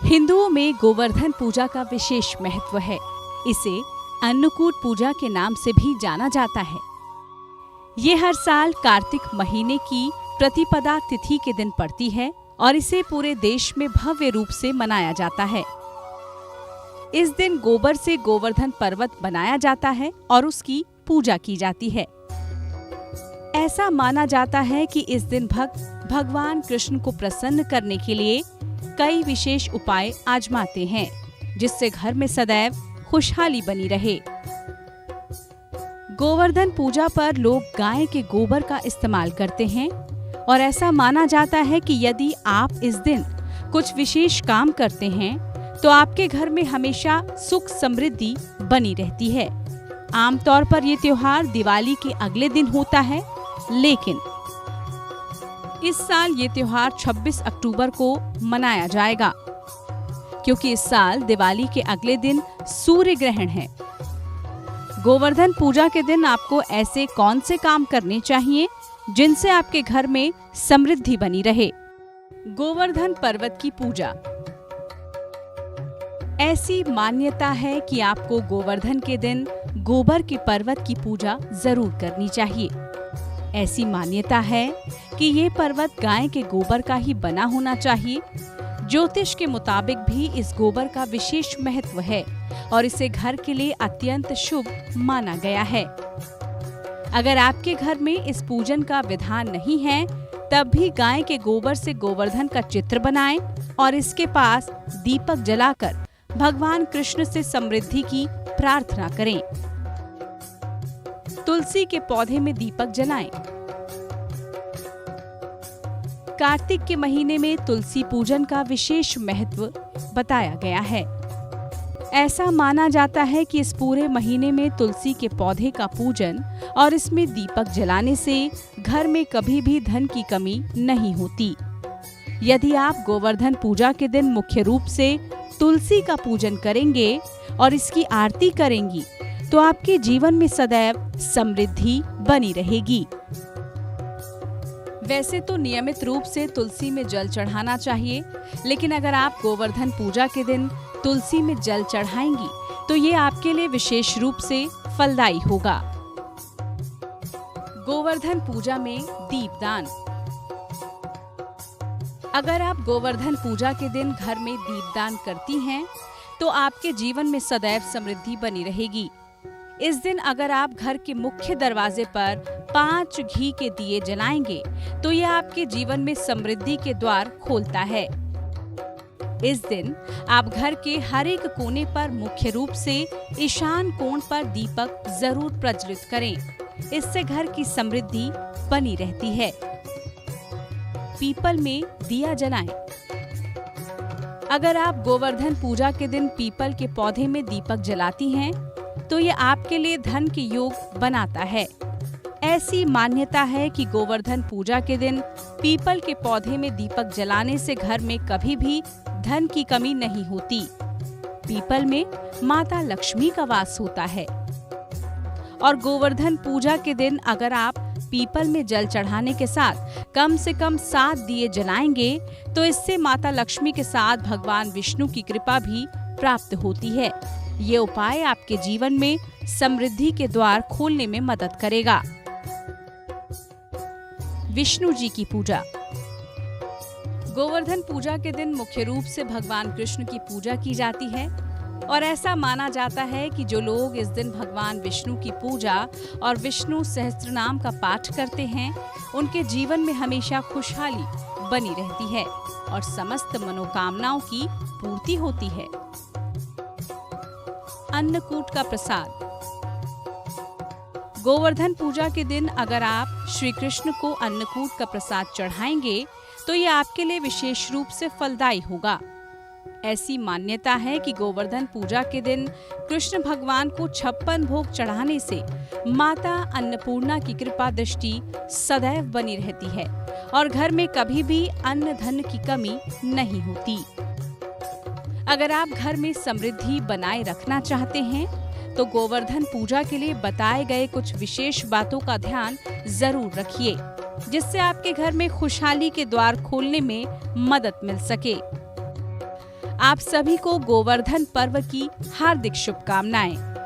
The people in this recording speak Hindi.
हिंदुओं में गोवर्धन पूजा का विशेष महत्व है। इसे अन्नकूट पूजा के नाम से भी जाना जाता है। ये हर साल कार्तिक महीने की प्रतिपदा तिथि के दिन पड़ती है और इसे पूरे देश में भव्य रूप से मनाया जाता है। इस दिन गोबर से गोवर्धन पर्वत बनाया जाता है और उसकी पूजा की जाती है। ऐसा माना जाता है कि इस दिन भक्त भगवान कृष्ण को प्रसन्न करने के लिए कई विशेष उपाय आजमाते हैं, जिससे घर में सदैव खुशहाली बनी रहे। गोवर्धन पूजा पर लोग गाय के गोबर का इस्तेमाल करते हैं और ऐसा माना जाता है कि यदि आप इस दिन कुछ विशेष काम करते हैं तो आपके घर में हमेशा सुख समृद्धि बनी रहती है। आमतौर पर ये त्योहार दिवाली के अगले दिन होता है, लेकिन इस साल ये त्योहार 26 अक्टूबर को मनाया जाएगा, क्योंकि इस साल दिवाली के अगले दिन सूर्य ग्रहण है। गोवर्धन पूजा के दिन आपको ऐसे कौन से काम करने चाहिए जिनसे आपके घर में समृद्धि बनी रहे? गोवर्धन पर्वत की पूजा। ऐसी मान्यता है कि आपको गोवर्धन के दिन गोबर के पर्वत की पूजा जरूर करनी चाहिए। ऐसी मान्यता है कि ये पर्वत गाय के गोबर का ही बना होना चाहिए। ज्योतिष के मुताबिक भी इस गोबर का विशेष महत्व है और इसे घर के लिए अत्यंत शुभ माना गया है। अगर आपके घर में इस पूजन का विधान नहीं है, तब भी गाय के गोबर से गोवर्धन का चित्र बनाएं और इसके पास दीपक जलाकर भगवान कृष्ण से समृद्धि की प्रार्थना करें। तुलसी के पौधे में दीपक जलाएं। कार्तिक के महीने में तुलसी पूजन का विशेष महत्व बताया गया है। ऐसा माना जाता है कि इस पूरे महीने में तुलसी के पौधे का पूजन और इसमें दीपक जलाने से घर में कभी भी धन की कमी नहीं होती। यदि आप गोवर्धन पूजा के दिन मुख्य रूप से तुलसी का पूजन करेंगे और इसकी आरती करेंगी, तो आपके जीवन में सदैव समृद्धि बनी रहेगी। वैसे तो नियमित रूप से तुलसी में जल चढ़ाना चाहिए, लेकिन अगर आप गोवर्धन पूजा के दिन तुलसी में जल चढ़ाएंगी तो ये आपके लिए विशेष रूप से फलदायी होगा। गोवर्धन पूजा में दीपदान। अगर आप गोवर्धन पूजा के दिन घर में दीपदान करती हैं, तो आपके जीवन में सदैव समृद्धि बनी रहेगी। इस दिन अगर आप घर के मुख्य दरवाजे पर 5 घी के दिए जलाएंगे, तो यह आपके जीवन में समृद्धि के द्वार खोलता है। इस दिन आप घर के हर एक कोने पर मुख्य रूप से ईशान कोण पर दीपक जरूर प्रज्वलित करें। इससे घर की समृद्धि बनी रहती है। पीपल में दिया जलाएं। अगर आप गोवर्धन पूजा के दिन पीपल के पौधे में दीपक जलाती हैं, तो ये आपके लिए धन के योग बनाता है। ऐसी मान्यता है कि गोवर्धन पूजा के दिन पीपल के पौधे में दीपक जलाने से घर में कभी भी धन की कमी नहीं होती। पीपल में माता लक्ष्मी का वास होता है और गोवर्धन पूजा के दिन अगर आप पीपल में जल चढ़ाने के साथ कम से कम 7 दिए जलाएंगे, तो इससे माता लक्ष्मी के साथ भगवान विष्णु की कृपा भी प्राप्त होती है। ये उपाय आपके जीवन में समृद्धि के द्वार खोलने में मदद करेगा। विष्णु जी की पूजा। गोवर्धन पूजा के दिन मुख्य रूप से भगवान कृष्ण की पूजा की जाती है और ऐसा माना जाता है कि जो लोग इस दिन भगवान विष्णु की पूजा और विष्णु सहस्त्रनाम का पाठ करते हैं, उनके जीवन में हमेशा खुशहाली बनी रहती है और समस्त मनोकामनाओं की पूर्ति होती है। अन्नकूट का प्रसाद। गोवर्धन पूजा के दिन अगर आप श्री कृष्ण को अन्नकूट का प्रसाद चढ़ाएंगे, तो ये आपके लिए विशेष रूप से फलदायी होगा। ऐसी मान्यता है कि गोवर्धन पूजा के दिन कृष्ण भगवान को 56 भोग चढ़ाने से माता अन्नपूर्णा की कृपा दृष्टि सदैव बनी रहती है और घर में कभी भी अन्न धन की कमी नहीं होती। अगर आप घर में समृद्धि बनाए रखना चाहते हैं, तो गोवर्धन पूजा के लिए बताए गए कुछ विशेष बातों का ध्यान जरूर रखिए, जिससे आपके घर में खुशहाली के द्वार खोलने में मदद मिल सके। आप सभी को गोवर्धन पर्व की हार्दिक शुभकामनाएं।